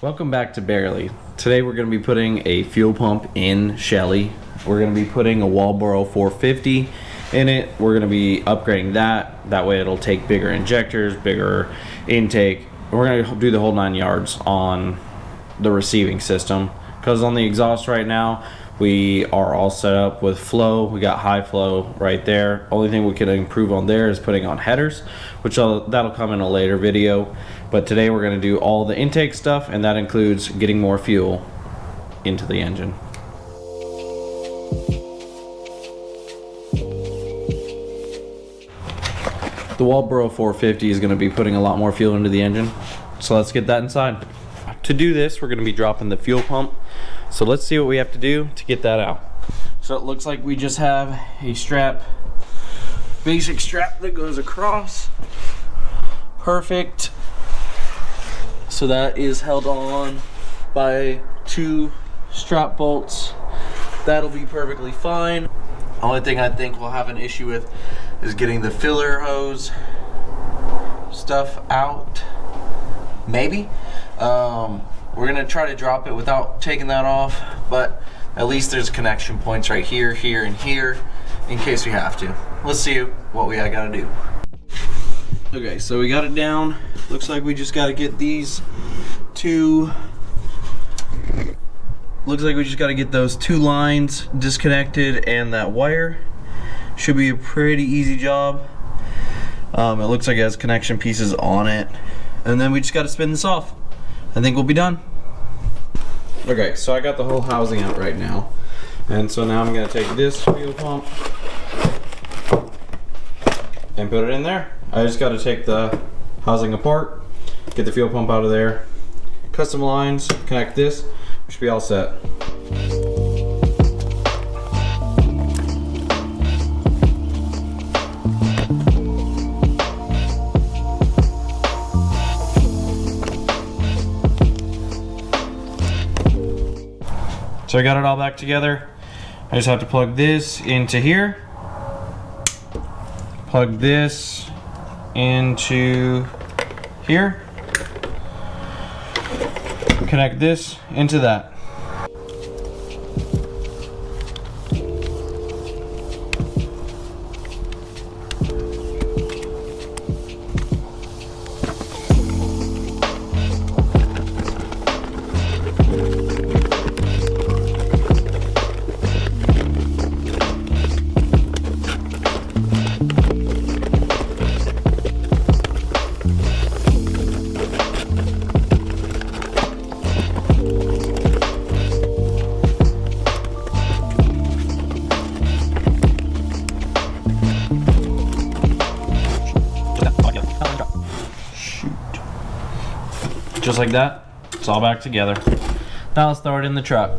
Welcome back to Barely. Today we're going to be putting a fuel pump in Shelly. We're going to be putting a Walboro 450 in it. We're going to be upgrading that. That way it'll take bigger injectors, bigger intake. We're going to do the whole 9 yards on the receiving system. Because on the exhaust right now, we are all set up with flow. We got high flow right there. Only thing we could improve on there is putting on headers, which that'll come in a later video. But today we're going to do all the intake stuff, and that includes getting more fuel into the engine. The Walboro 450 is going to be putting a lot more fuel into the engine, so let's get that inside. To do this, we're going to be dropping the fuel pump, so let's see what we have to do to get that out. So it looks like we just have a strap, basic strap that goes across. Perfect. So that is held on by 2 strap bolts. That'll be perfectly fine. Only thing I think we'll have an issue with is getting the filler hose stuff out. Maybe. We're gonna try to drop it without taking that off, but at least there's connection points right here, here, and here in case we have to. Let's see what we gotta do. Okay, so we got it down. Looks like we just gotta get these two. Looks like we just gotta get those 2 lines disconnected and that wire. Should be a pretty easy job. It looks like it has connection pieces on it. And then we just gotta spin this off. I think we'll be done. Okay, so I got the whole housing out right now. And so now I'm gonna take this fuel pump and put it in there. I just gotta take the housing apart, get the fuel pump out of there, custom lines, connect this, we should be all set. So I got it all back together. I just have to plug this into here, plug this into here, connect this into that. Just like that, it's all back together. Now let's throw it in the truck.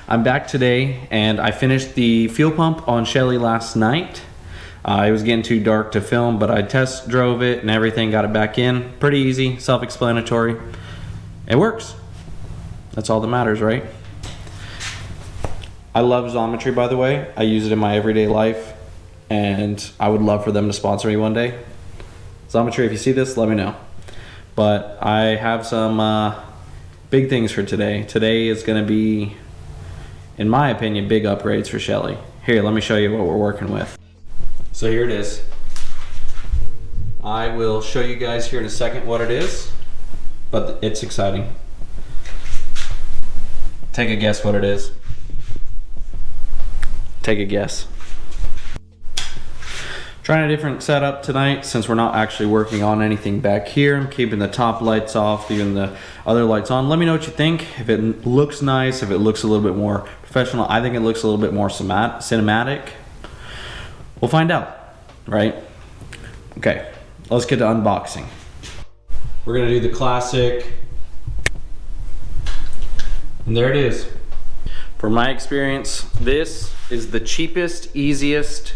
I'm back today, and I finished the fuel pump on Shelly last night. It was getting too dark to film, but I test drove it and everything, got it back in. Pretty easy, self-explanatory. It works. That's all that matters, right? I love Xometry, by the way. I use it in my everyday life, and I would love for them to sponsor me one day. Xometry, if you see this, let me know. But I have some big things for today. Today is gonna be, in my opinion, big upgrades for Shelly. Here, let me show you what we're working with. So here it is. I will show you guys here in a second what it is, but it's exciting. Take a guess what it is. Take a guess. Trying a different setup tonight since we're not actually working on anything back here. I'm keeping the top lights off, leaving the other lights on. Let me know what you think. If it looks nice, if it looks a little bit more professional. I think it looks a little bit more cinematic. We'll find out, right? Okay, let's get to unboxing. We're gonna do the classic, and there it is. From my experience, this is the cheapest, easiest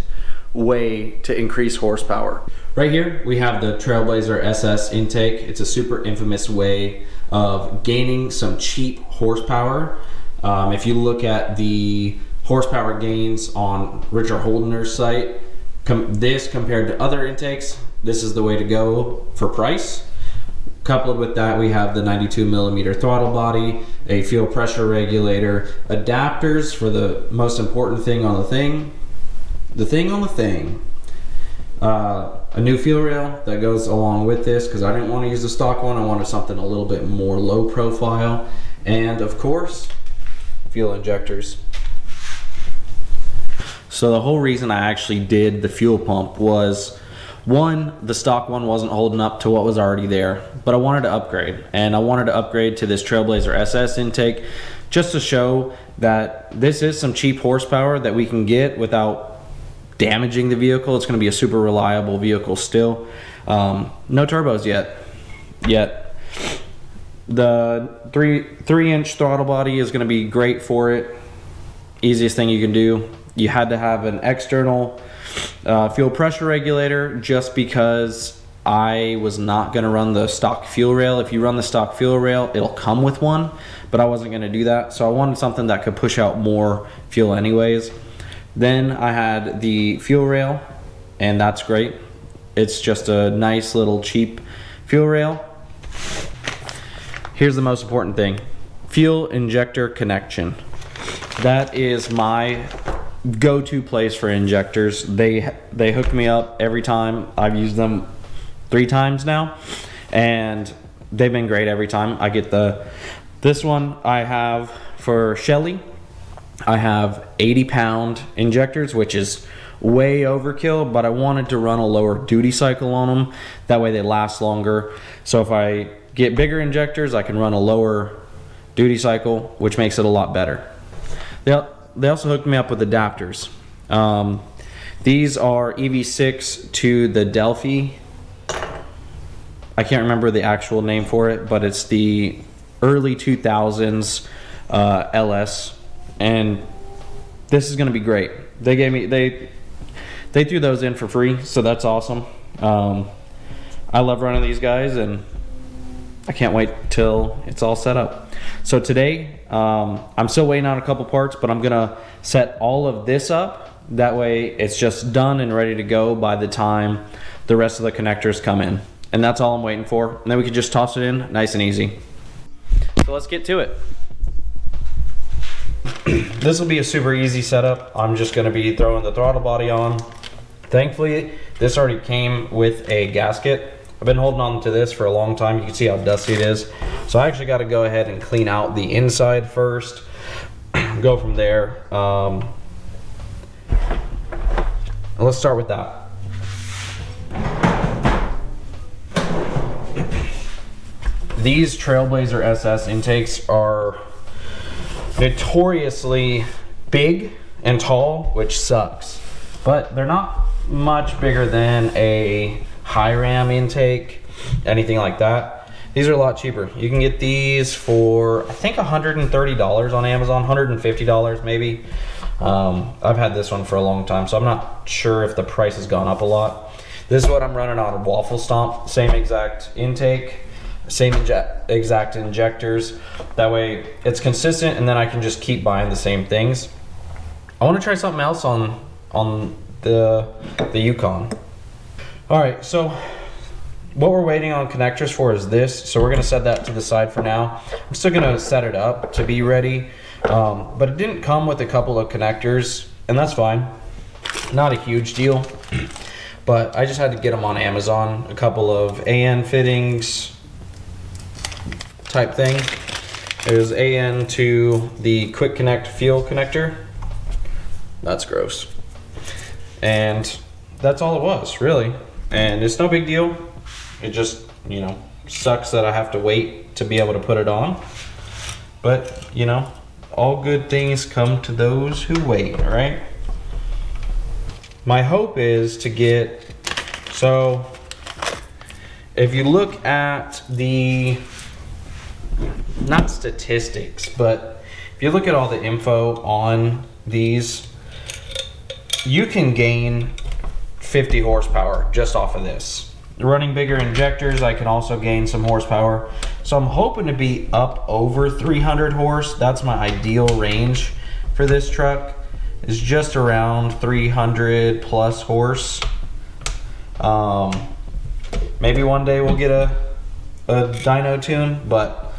way to increase horsepower. Right here we have the Trailblazer SS intake. It's a super infamous way of gaining some cheap horsepower. If you look at the horsepower gains on Richard Holdener's site, this compared to other intakes, this is the way to go for price. Coupled with that, we have the 92mm throttle body, a fuel pressure regulator, adapters for the most important thing on the thing. A new fuel rail that goes along with this because I didn't want to use the stock one. I wanted something a little bit more low profile. And of course, fuel injectors. So the whole reason I actually did the fuel pump was, one, the stock one wasn't holding up to what was already there, but I wanted to upgrade. And I wanted to upgrade to this Trailblazer SS intake just to show that this is some cheap horsepower that we can get without damaging the vehicle. It's going to be a super reliable vehicle still. No turbos yet. The 3-inch throttle body is going to be great for it. Easiest thing you can do. You had to have an external fuel pressure regulator just because I was not going to run the stock fuel rail. If you run the stock fuel rail, it'll come with one, but I wasn't going to do that. So I wanted something that could push out more fuel anyways. Then I had the fuel rail, and that's great. It's just a nice little cheap fuel rail. Here's the most important thing: fuel injector connection. That is my go-to place for injectors. They hook me up every time. I've used them 3 times now, and they've been great every time. I get this one I have for Shelly. I have 80-pound injectors, which is way overkill, but I wanted to run a lower duty cycle on them. That way they last longer. So if I get bigger injectors, I can run a lower duty cycle, which makes it a lot better. They also hooked me up with adapters. These are EV6 to the Delphi. I can't remember the actual name for it, but it's the early 2000s LS. And this is going to be great. They gave me, they threw those in for free, so that's awesome. I love running these guys, and I can't wait till it's all set up. So today, I'm still waiting on a couple parts, but I'm gonna set all of this up. That way it's just done and ready to go by the time the rest of the connectors come in. And that's all I'm waiting for. And then we can just toss it in nice and easy. So let's get to it. This will be a super easy setup. I'm just going to be throwing the throttle body on. Thankfully, this already came with a gasket. I've been holding on to this for a long time. You can see how dusty it is. So I actually got to go ahead and clean out the inside first. Go from there. Let's start with that. These Trailblazer SS intakes are notoriously big and tall, which sucks, but they're not much bigger than a high ram intake, anything like that. These are a lot cheaper. You can get these for I think $130 on Amazon, $150 maybe. I've had this one for a long time, so I'm not sure if the price has gone up a lot. This is what I'm running on a Waffle Stomp, same exact intake, same exact injectors. That way it's consistent, and then I can just keep buying the same things. I want to try something else on the Yukon. All right, so what we're waiting on connectors for is this. So we're gonna set that to the side for now. I'm still gonna set it up to be ready, but it didn't come with a couple of connectors, and that's fine. Not a huge deal, but I just had to get them on Amazon. A couple of AN fittings type thing. There's AN to the quick connect fuel connector. That's gross. And that's all it was, really. And it's no big deal. It just, you know, sucks that I have to wait to be able to put it on. But, you know, all good things come to those who wait, right? My hope is to get, so if you look at the, not statistics, but if you look at all the info on these, you can gain 50 horsepower just off of this. Running bigger injectors, I can also gain some horsepower. So I'm hoping to be up over 300 horse. That's my ideal range for this truck, is just around 300 plus horse. Maybe one day we'll get a dyno tune, but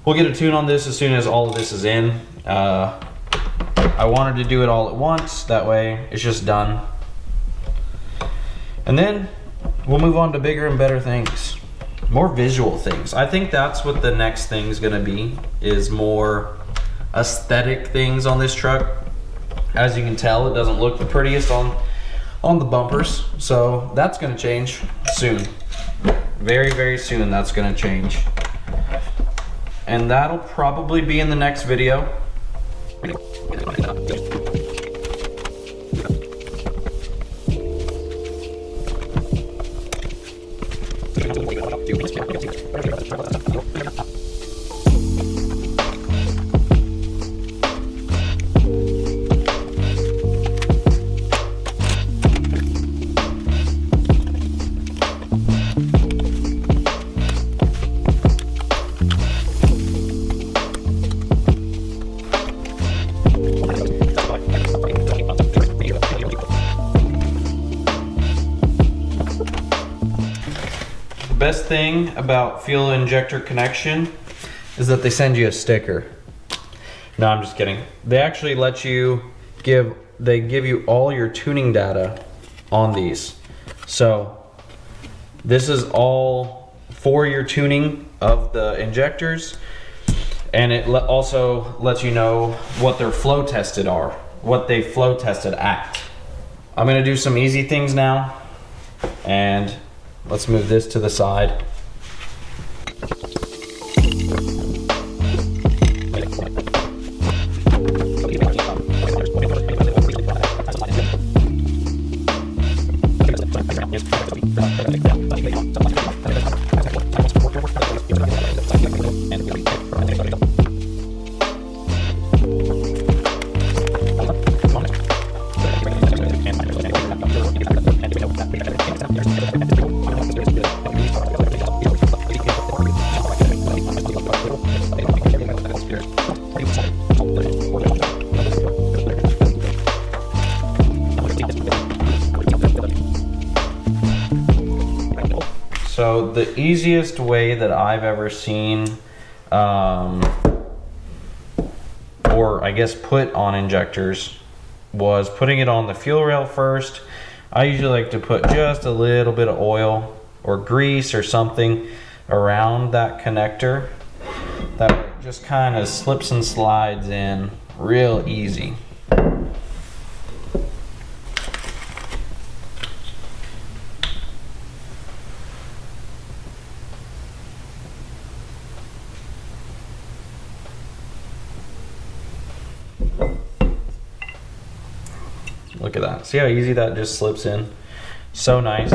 we'll get a tune on this as soon as all of this is in. I wanted to do it all at once, that way it's just done. And then we'll move on to bigger and better things, more visual things. I think that's what the next thing is gonna be, is more aesthetic things on this truck. As you can tell, it doesn't look the prettiest on the bumpers, so that's gonna change soon. Very, very soon that's gonna change. And that'll probably be in the next video. Best thing about fuel injector connection is that they send you a sticker. No, I'm just kidding. They actually let you give you all your tuning data on these. So this is all for your tuning of the injectors, and it also lets you know what their flow tested are, what they flow tested at. I'm gonna do some easy things now, and let's move this to the side. So the easiest way that I've ever seen, or I guess put on injectors, was putting it on the fuel rail first. I usually like to put just a little bit of oil or grease or something around that connector. That just kind of slips and slides in real easy. Look at that. See how easy that just slips in? So nice.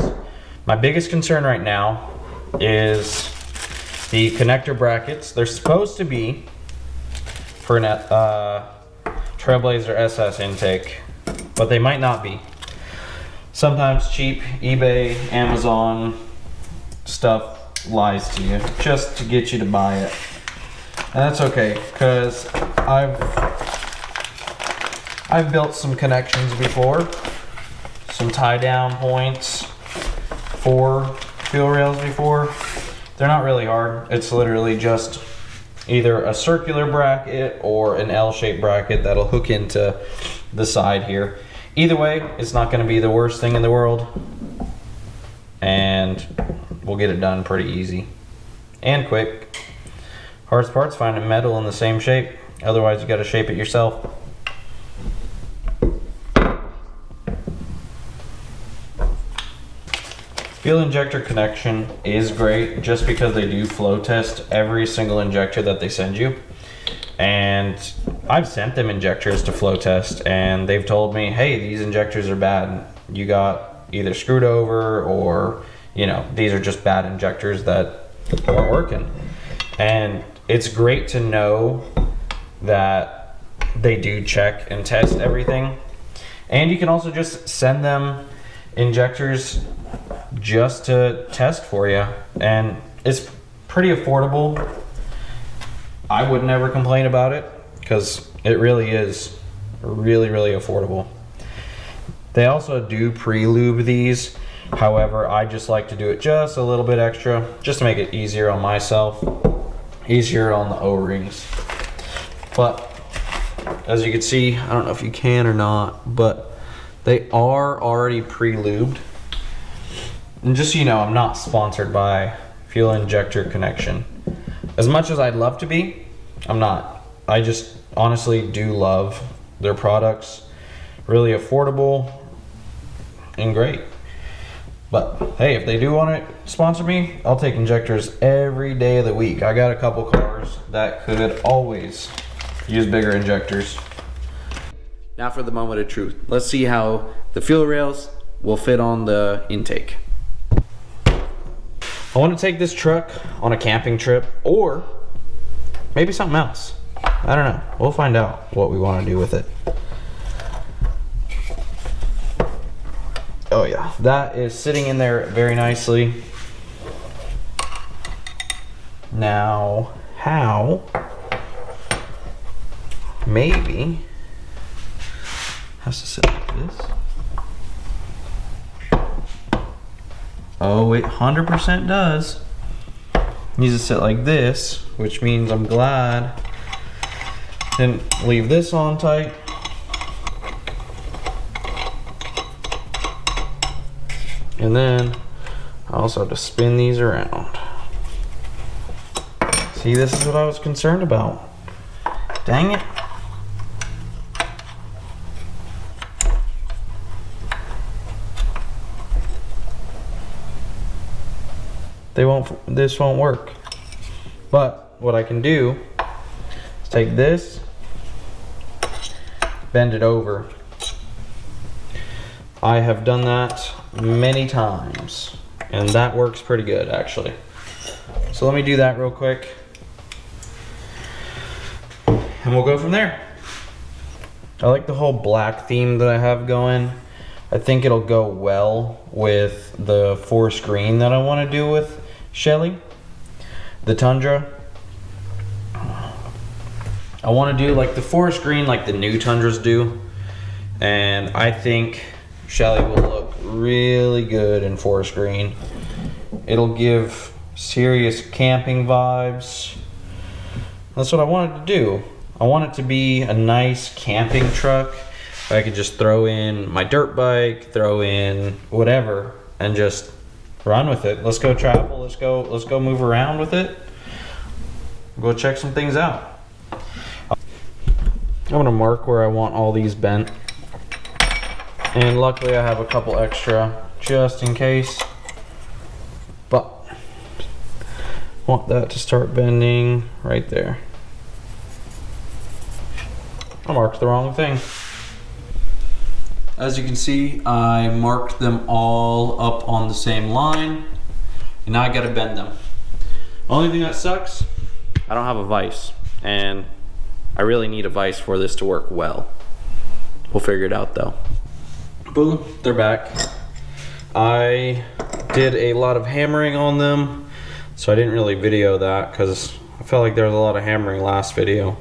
My biggest concern right now is the connector brackets. They're supposed to be for an Trailblazer SS intake, but they might not be. Sometimes cheap eBay, Amazon stuff lies to you just to get you to buy it. And that's okay, because I've built some connections before, some tie down points for fuel rails before. They're not really hard. It's literally just either a circular bracket or an L-shaped bracket that'll hook into the side here. Either way, it's not going to be the worst thing in the world, and we'll get it done pretty easy and quick. Hardest part's finding metal in the same shape. Otherwise, you got to shape it yourself. Fuel injector connection is great just because they do flow test every single injector that they send you. And I've sent them injectors to flow test and they've told me, hey, these injectors are bad. You got either screwed over or, you know, these are just bad injectors that aren't working. And it's great to know that they do check and test everything. And you can also just send them injectors just to test for you, and it's pretty affordable. I would never complain about it because it really is really affordable. They also do pre-lube these. However, I just like to do it just a little bit extra just to make it easier on myself, easier on the O-rings. But as you can see, I don't know if you can or not, but they are already pre-lubed. And just so you know, I'm not sponsored by Fuel Injector Connection. As much as I'd love to be, I'm not. I just honestly do love their products. Really affordable and great. But hey, if they do want to sponsor me, I'll take injectors every day of the week. I got a couple cars that could always use bigger injectors. Now for the moment of truth. Let's see how the fuel rails will fit on the intake. I want to take this truck on a camping trip or maybe something else. I don't know. We'll find out what we want to do with it. Oh yeah, that is sitting in there very nicely. Now, how? Maybe has to sit like this. Oh, it 100% does. Needs to sit like this, which means I'm glad. Then leave this on tight. And then I also have to spin these around. See, this is what I was concerned about. Dang it. This won't work. But what I can do is take this, bend it over. I have done that many times and that works pretty good actually. So let me do that real quick and we'll go from there. I like the whole black theme that I have going. I think it'll go well with the forest green that I want to do with Shelly, the Tundra. I want to do like the forest green like the new Tundras do, and I think Shelly will look really good in forest green. It'll give serious camping vibes. That's what I wanted to do. I want it to be a nice camping truck. I could just throw in my dirt bike, throw in whatever, and just run with it. Let's go travel. Let's go move around with it. Go check some things out. I'm gonna mark where I want all these bent, and luckily I have a couple extra just in case. But want that to start bending right there. I marked the wrong thing. As you can see, I marked them all up on the same line, and now I gotta bend them. Only thing that sucks, I don't have a vise, and I really need a vise for this to work well. We'll figure it out though. Boom, they're back. I did a lot of hammering on them, so I didn't really video that because I felt like there was a lot of hammering last video.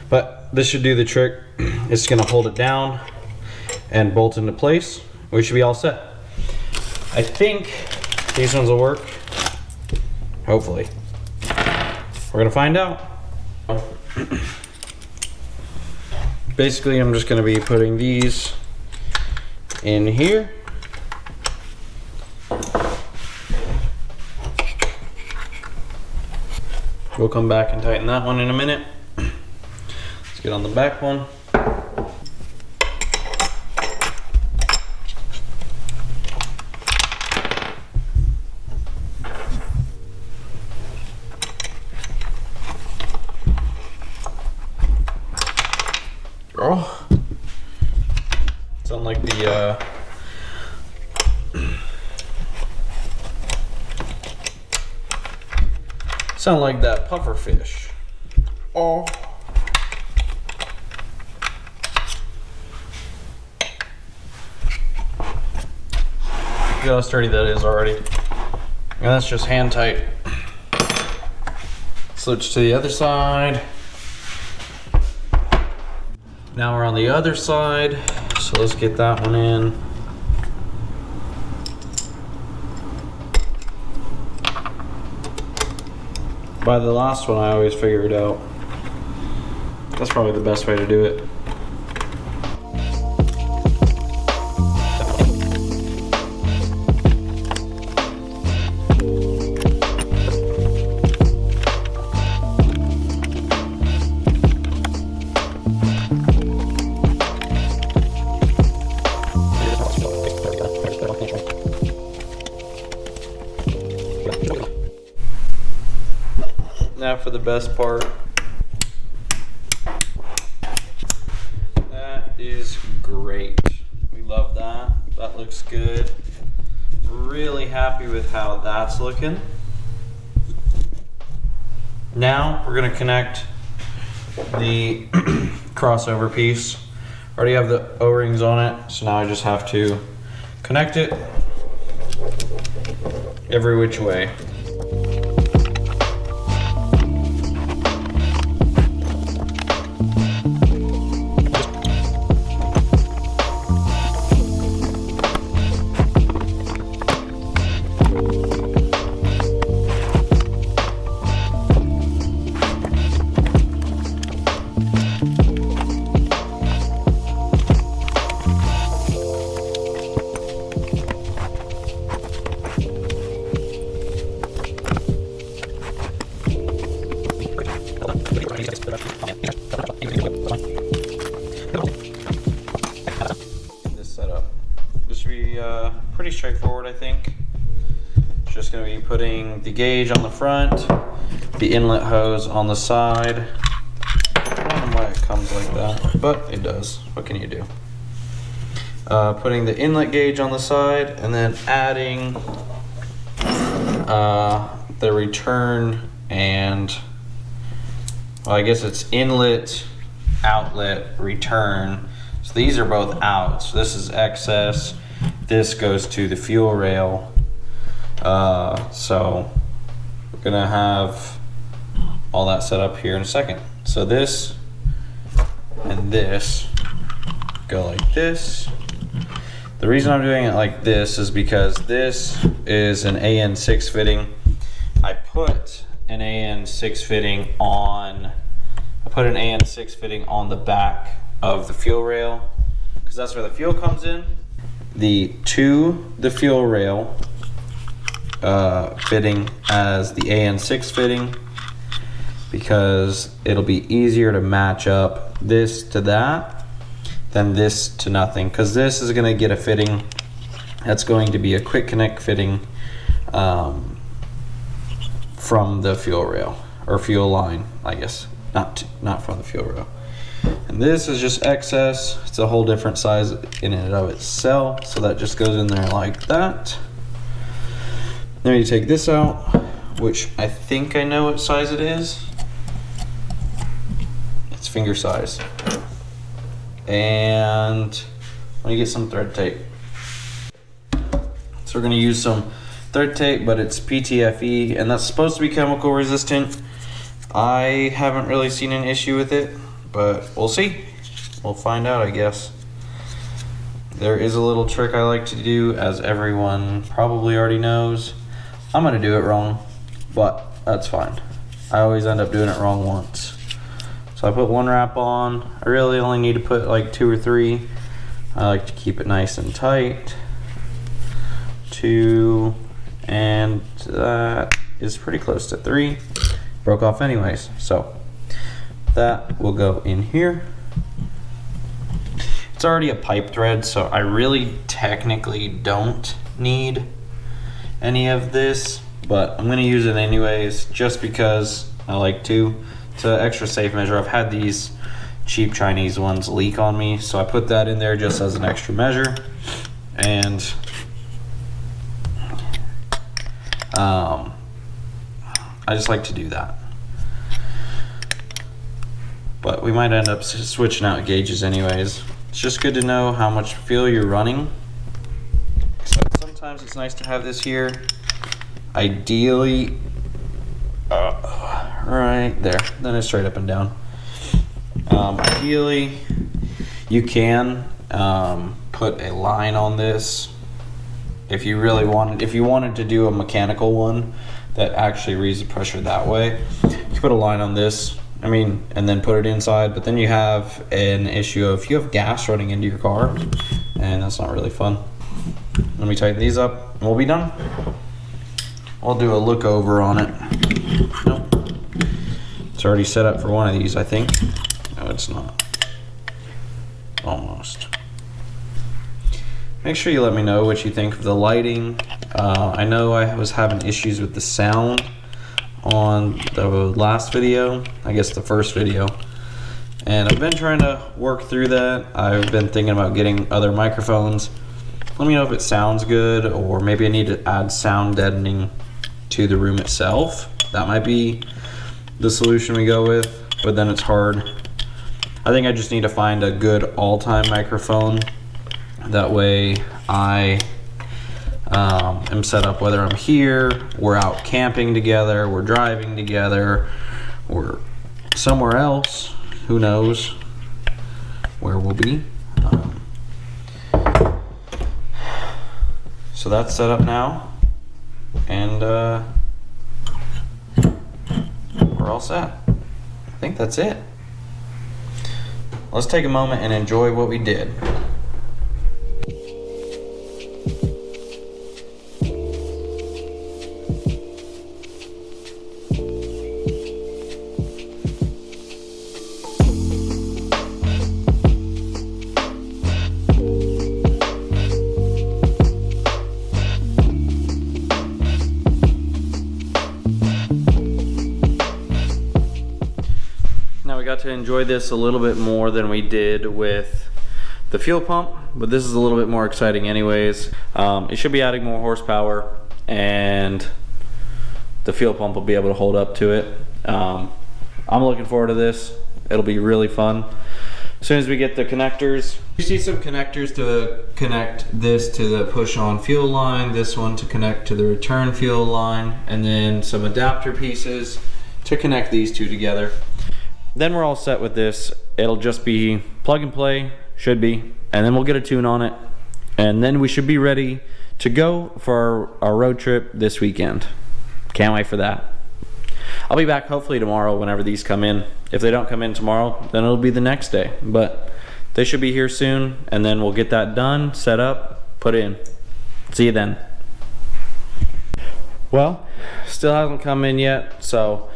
But this should do the trick. It's gonna hold it down and bolt into place. We should be all set. I think these ones will work. Hopefully. We're gonna find out. Basically, I'm just gonna be putting these in here. We'll come back and tighten that one in a minute. Let's get on the back one. Oh, sound like the sound like that puffer fish. Oh. Look how sturdy that is already. And that's just hand tight. Switch to the other side. Now we're on the other side, so let's get that one in. By the last one, I always figure it out. That's probably the best way to do it. Now for the best part. That is great. We love that. That looks good. Really happy with how that's looking. Now we're gonna connect the crossover piece. Already have the O-rings on it, so now I just have to connect it every which way. This setup. This should be pretty straightforward, I think. It's just going to be putting the gauge on the front, the inlet hose on the side. I don't know why it comes like that, but it does. What can you do? Putting the inlet gauge on the side, and then adding the return and, well, I guess it's inlet, outlet, return. So these are both out. So this is excess. This goes to the fuel rail. So we're gonna have all that set up here in a second. So this and this go like this. The reason I'm doing it like this is because this is an AN6 fitting. I put an AN6 fitting on the back of the fuel rail because that's where the fuel comes in. The fuel rail fitting as the AN6 fitting because it'll be easier to match up this to that than this to nothing, because this is going to get a fitting that's going to be a quick connect fitting from the fuel rail or fuel line, I guess, not from the fuel rail. And this is just excess. It's a whole different size in and of itself, so that just goes in there like that. Then you take this out, which I think I know what size it is. It's finger size. And let me get some thread tape. So we're gonna use some thread tape, but it's PTFE, and that's supposed to be chemical resistant. I haven't really seen an issue with it, but we'll see. We'll find out, I guess. There is a little trick I like to do, as everyone probably already knows. I'm gonna do it wrong, but that's fine. I always end up doing it wrong once. So I put one wrap on. I really only need to put like 2 or 3. I like to keep it nice and tight. 2, and that is pretty close to 3. Broke off anyways, so that will go in here. It's already a pipe thread, so I really technically don't need any of this, but I'm gonna use it anyways just because I like to. It's an extra safe measure. I've had these cheap Chinese ones leak on me, so I put that in there just as an extra measure. And I just like to do that. But we might end up switching out gauges anyways. It's just good to know how much fuel you're running. So sometimes it's nice to have this here. Ideally, right there, then it's straight up and down. Ideally, you can put a line on this if you really wanted. If you wanted to do a mechanical one that actually reads the pressure that way, you put a line on this. I mean, and then put it inside. But then you have an issue of you have gas running into your car, and that's not really fun. Let me tighten these up, and we'll be done. I'll do a look over on it. Nope. It's already set up for one of these, I think. No, it's not. Almost. Make sure you let me know what you think of the lighting. I know I was having issues with the sound on the last video, I guess the first video, and I've been trying to work through that. I've been thinking about getting other microphones. Let me know if it sounds good, or maybe I need to add sound deadening to the room itself. That might be the solution we go with, but then it's hard. I think I just need to find a good all-time microphone. That way I am set up, whether I'm here, we're out camping together, we're driving together, or somewhere else, who knows where we'll be. So that's set up now, and we're all set. I think that's it. Let's take a moment and enjoy what we did. We got to enjoy this a little bit more than we did with the fuel pump, but this is a little bit more exciting anyways. It should be adding more horsepower, and the fuel pump will be able to hold up to it. I'm looking forward to this. It'll be really fun. As soon as we get the connectors, you see some connectors to connect this to the push on fuel line, this one to connect to the return fuel line, and then some adapter pieces to connect these two together. Then we're all set with this. It'll just be plug and play, should be, and then we'll get a tune on it, and then we should be ready to go for our road trip this weekend. Can't wait for that. I'll be back hopefully tomorrow whenever these come in. If they don't come in tomorrow, then it'll be the next day, but they should be here soon, and then we'll get that done, set up, put in. See you then. Well, still hasn't come in yet, so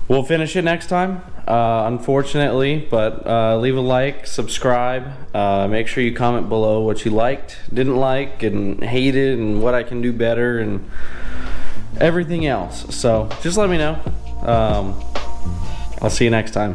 we'll finish it next time, unfortunately, but leave a like, subscribe, make sure you comment below what you liked, didn't like, and hated, and what I can do better, and everything else. So just let me know. I'll see you next time.